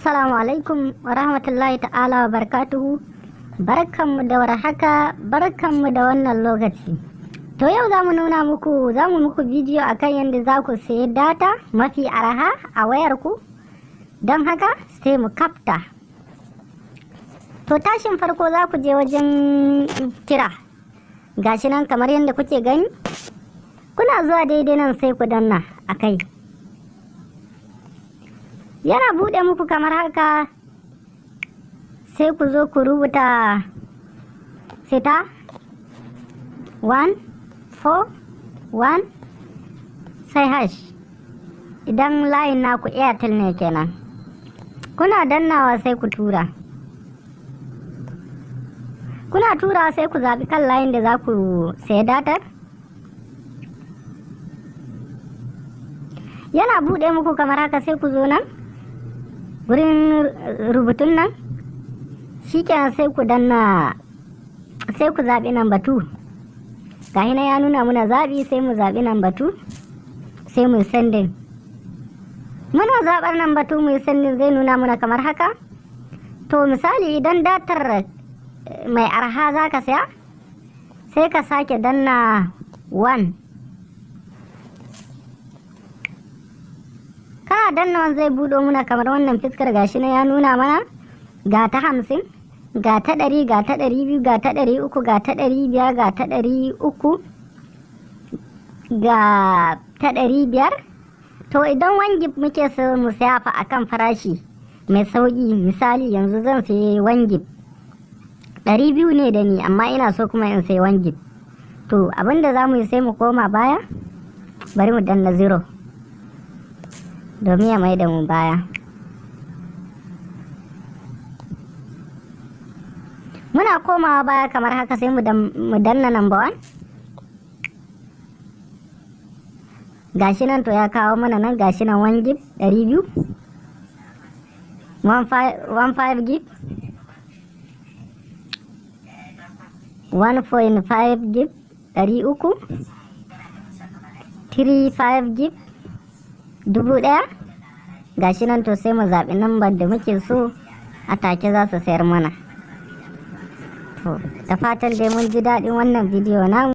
Assalamu alaikum wa rahmatullahi ta'ala wa barakatuhu. Barkanmu da warhaka, barkanmu da wannan lokaci. To yau za mu muku bidiyo akan yadda za ku sayi data mafi araha a wayarku. Don haka sai mu kafta. To tashin farko za ku je wajen kira. Gashi nan kamar yadda kuke gani. Kuna zuwa daidai nan sai ku danna akai. Yana buɗe muku kamar haka, sai ku zo ku rubuta star 141 sai hash idan layin naku Airtel ne kenan. Kuna dannawa sai ku tura. Kuna tura sai ku zaɓi kan layin da za ku sayi datar. Yana buɗe muku kamar haka sai ku zo nan wurin rubutun nan, shikenan sai ku danna, sai ku zaɓi number 2. Gahi na ya nuna muna zaɓi, sai mu zaɓi number 2 sai mu sending. Muna zaɓar number 2 mu sending zai nuna muna kamar haka. To misali idan datar mai arha za ka saya, sai ka sake danna 1. Kana danna zai buɗo muna kamar wannan fiskar. Gashi na ya nuna mana ga ta 50, ga ta 100, ga ta 200, ga ta 300, ga ta 500, ga ta 300, ga ta 500. To idan wangib muke so mu saya fa akan farashi mai sauki, misali yanzu zan sayi wangib 200 ne da ni, amma ina so kuma in sayi wangib. To abinda za mu yi sai mu koma baya, bari mu danna 0 domin ya mai da mu baya. Muna komawa baya kamar haka sai mu danna number 1. Gashi nan to ya kawo mana nan, gashi nan 1 gig 200, 15 gig, 1.5 gig 300, 35 gig 1000. Gashi nan to sai mu zaɓi nambar da muke so a take za su sayar mana. To da fatan dai mun ji daɗin wannan bidiyo namu.